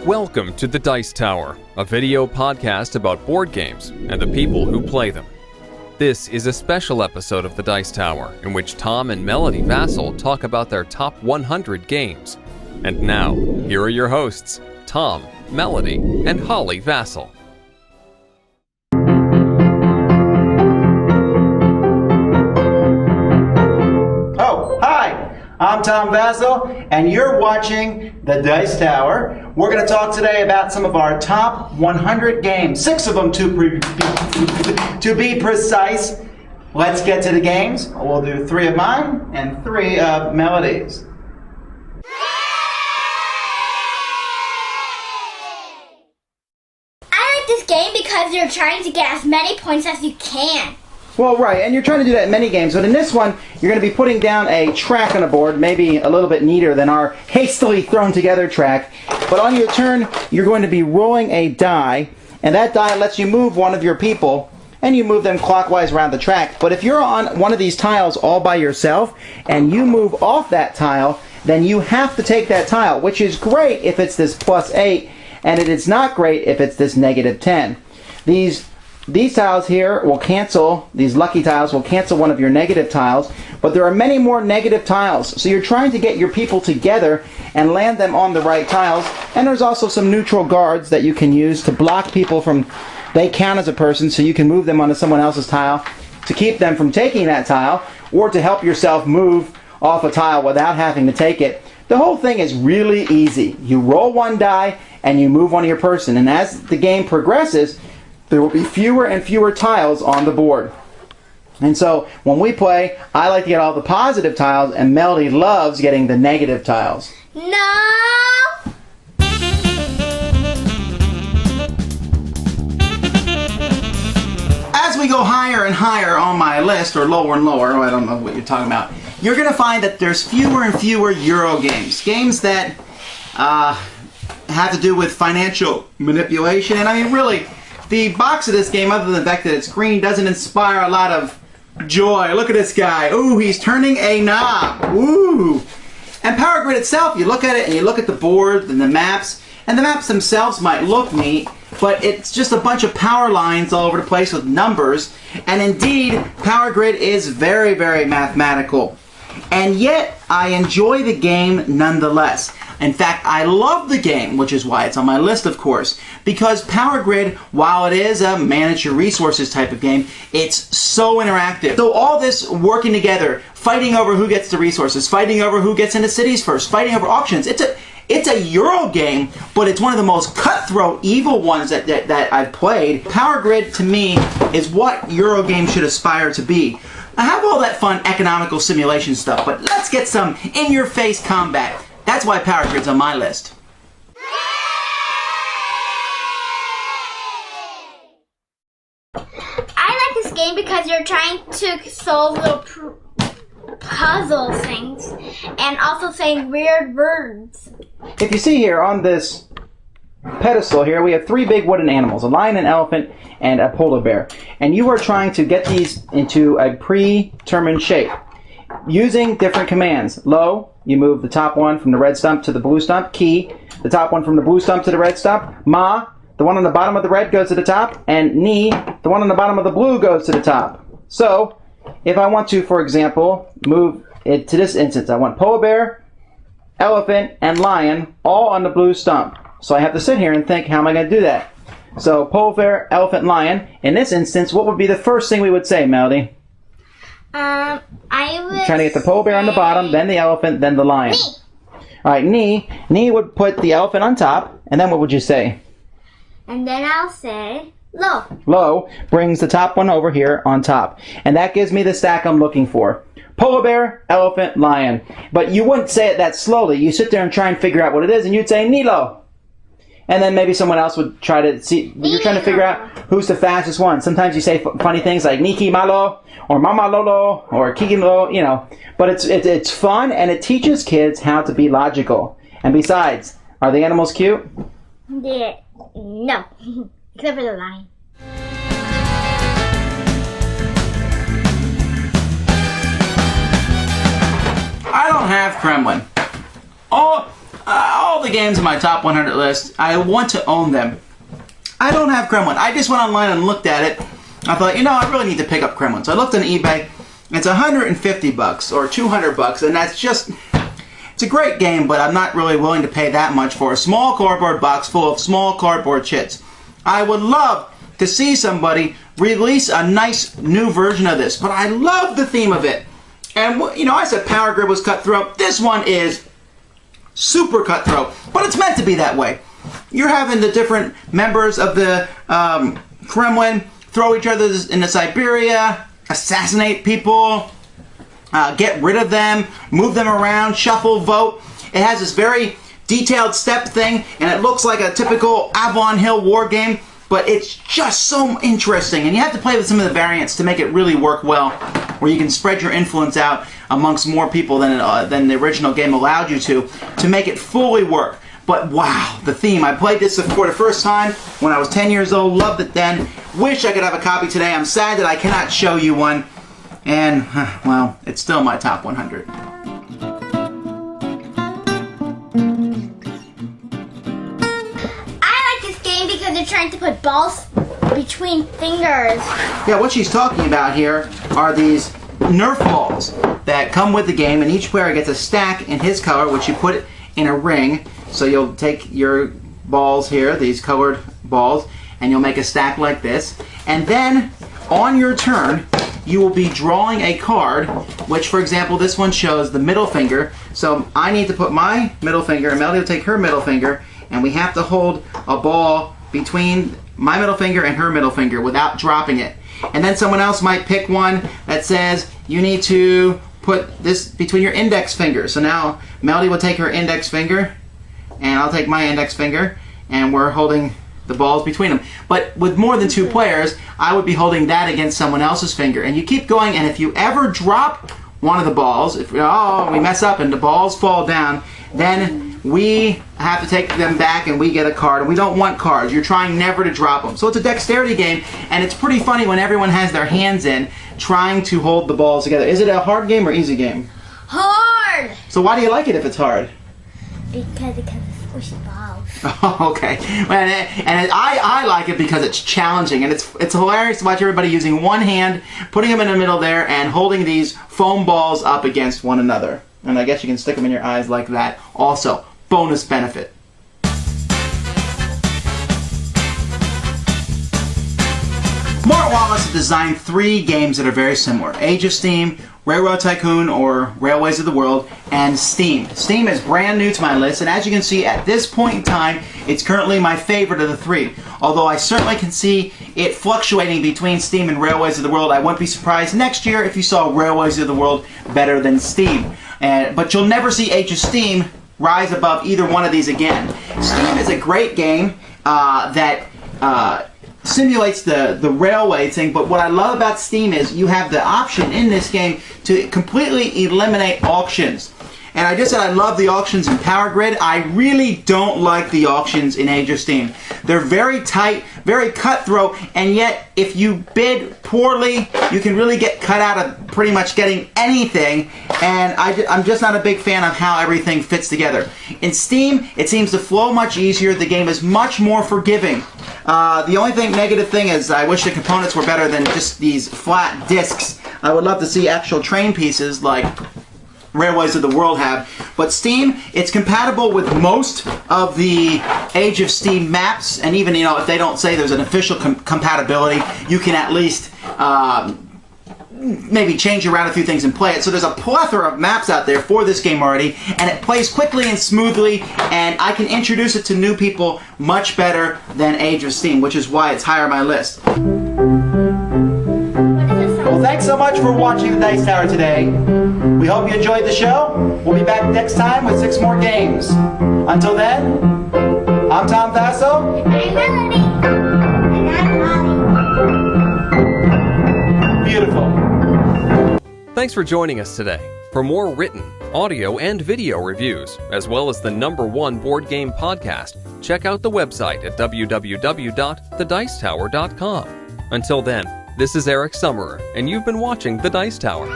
Welcome to the Dice Tower, a video podcast about board games and the people who play them. This is a special episode of the Dice Tower in which Tom and Melody Vasel talk about their top 100 games. And now, here are your hosts, Tom, Melody, and Holly Vasel. I'm Tom Vasel, and you're watching The Dice Tower. We're going to talk today about some of our top 100 games, 6 of them to be precise. Let's get to the games. We'll do 3 of mine and 3 of Melody's. I like this game because you're trying to get as many points as you can. Well, right, and you're trying to do that in many games, but in this one, you're going to be putting down a track on a board, maybe a little bit neater than our hastily thrown together track. But on your turn, you're going to be rolling a die, and that die lets you move one of your people, and you move them clockwise around the track. But if you're on one of these tiles all by yourself, and you move off that tile, then you have to take that tile, which is great if it's this +8, and it is not great if it's this -10. These tiles here will cancel, these lucky tiles will cancel one of your negative tiles, but there are many more negative tiles. So you're trying to get your people together and land them on the right tiles. And there's also some neutral guards that you can use to block people from, they count as a person, so you can move them onto someone else's tile to keep them from taking that tile, or to help yourself move off a tile without having to take it. The whole thing is really easy. You roll one die and you move one of your person. And as the game progresses, there will be fewer and fewer tiles on the board. And so, when we play, I like to get all the positive tiles, and Melody loves getting the negative tiles. No! As we go higher and higher on my list, or lower and lower, I don't know what you're talking about, you're going to find that there's fewer and fewer Euro games. Games that have to do with financial manipulation, and I mean, really, the box of this game, other than the fact that it's green, doesn't inspire a lot of joy. Look at this guy. Ooh, he's turning a knob. Ooh. And Power Grid itself, you look at it and you look at the board and the maps themselves might look neat, but it's just a bunch of power lines all over the place with numbers. And indeed, Power Grid is very, very mathematical. And yet, I enjoy the game nonetheless. In fact, I love the game, which is why it's on my list, of course, because Power Grid, while it is a manage your resources type of game, it's so interactive. So all this working together, fighting over who gets the resources, fighting over who gets into cities first, fighting over auctions, it's a Euro game, but it's one of the most cutthroat, evil ones that I've played. Power Grid, to me, is what Euro games should aspire to be. I have all that fun economical simulation stuff, but let's get some in-your-face combat. That's why Power Grid's on my list. I like this game because you're trying to solve little puzzle things and also saying weird words. If you see here on this pedestal here, we have 3 big wooden animals, a lion, an elephant, and a polar bear. And you are trying to get these into a predetermined shape using different commands. Low, you move the top one from the red stump to the blue stump. Key, the top one from the blue stump to the red stump. Ma, the one on the bottom of the red goes to the top. And Ni, the one on the bottom of the blue goes to the top. So, if I want to, for example, move it to this instance, I want polar bear, elephant, and lion all on the blue stump. So I have to sit here and think, how am I going to do that? So, polar bear, elephant, lion. In this instance, what would be the first thing we would say, Melody? I would trying to get the polar bear on the bottom, then the elephant, then the lion. Me. Alright, Ni would put the elephant on top, and then what would you say? And then I'll say low. Low brings the top one over here on top. And that gives me the stack I'm looking for. Polar bear, elephant, lion. But you wouldn't say it that slowly. You sit there and try and figure out what it is, and you'd say Nilo. And then maybe someone else would try to see, you're trying to figure out who's the fastest one. Sometimes you say funny things like Niki Malo, or Mama Lolo, or Kiki Lo, you know. But it's fun, and it teaches kids how to be logical. And besides, are the animals cute? Yeah, no. Except for the lion. I don't have Kremlin. All all the games in my top 100 list, I want to own them. I don't have Kremlin. I just went online and looked at it. I thought, I really need to pick up Kremlin. So I looked on eBay. It's $150 or $200, and that's just... It's a great game, but I'm not really willing to pay that much for a small cardboard box full of small cardboard chits. I would love to see somebody release a nice new version of this, but I love the theme of it. And, I said Power Grid was cutthroat. This one is super cutthroat, but it's meant to be that way. You're having the different members of the Kremlin throw each other into Siberia, assassinate people, get rid of them, move them around, shuffle, vote. It has this very detailed step thing, and it looks like a typical Avalon Hill war game, but it's just so interesting. And you have to play with some of the variants to make it really work well, where you can spread your influence out amongst more people than the original game allowed you to make it fully work. But wow, the theme. I played this for the first time when I was 10 years old, loved it then. Wish I could have a copy today. I'm sad that I cannot show you one. And, well, it's still my top 100. I like this game because they're trying to put balls between fingers. Yeah, what she's talking about here are these Nerf balls that come with the game, and each player gets a stack in his color, which you put in a ring. So you'll take your balls here, these colored balls, and you'll make a stack like this. And then, on your turn, you will be drawing a card, which, for example, this one shows the middle finger. So I need to put my middle finger, and Melody will take her middle finger, and we have to hold a ball between my middle finger and her middle finger without dropping it. And then someone else might pick one that says you need to put this between your index fingers. So now Melody will take her index finger, and I'll take my index finger, and we're holding the balls between them. But with more than 2 players, I would be holding that against someone else's finger. And you keep going, and if you ever drop one of the balls, if we mess up and the balls fall down, then we have to take them back and we get a card. And we don't want cards. You're trying never to drop them. So it's a dexterity game, and it's pretty funny when everyone has their hands in trying to hold the balls together. Is it a hard game or easy game? Hard! So why do you like it if it's hard? Because it's squishy balls. Oh, okay. And I like it because it's challenging, and it's hilarious to watch everybody using one hand, putting them in the middle there, and holding these foam balls up against one another. And I guess you can stick them in your eyes like that. Also, bonus benefit. Mort Wallace has designed 3 games that are very similar: Age of Steam, Railroad Tycoon, or Railways of the World, and Steam. Steam is brand new to my list, and as you can see, at this point in time, it's currently my favorite of the 3. Although I certainly can see it fluctuating between Steam and Railways of the World. I wouldn't be surprised next year if you saw Railways of the World better than Steam. But you'll never see Age of Steam rise above either one of these again. Steam is a great game that simulates the railway thing, but what I love about Steam is you have the option in this game to completely eliminate auctions. And I just said I love the auctions in Power Grid. I really don't like the auctions in Age of Steam. They're very tight, very cutthroat, and yet if you bid poorly, you can really get cut out of pretty much getting anything, and I'm just not a big fan of how everything fits together. In Steam, it seems to flow much easier. The game is much more forgiving. The only negative thing is I wish the components were better than just these flat discs. I would love to see actual train pieces like Railways of the World have. But Steam, it's compatible with most of the Age of Steam maps, and even if they don't say there's an official compatibility, you can at least maybe change around a few things and play it. So there's a plethora of maps out there for this game already, and it plays quickly and smoothly, and I can introduce it to new people much better than Age of Steam, which is why it's higher on my list. Well, thanks so much for watching the Dice Tower today. We hope you enjoyed the show. We'll be back next time with 6 more games. Until then, I'm Tom Vasel. And I'm Melody. And I'm Molly. Beautiful. Thanks for joining us today. For more written, audio, and video reviews, as well as the #1 board game podcast, check out the website at www.thedicetower.com. Until then, this is Eric Summerer, and you've been watching The Dice Tower.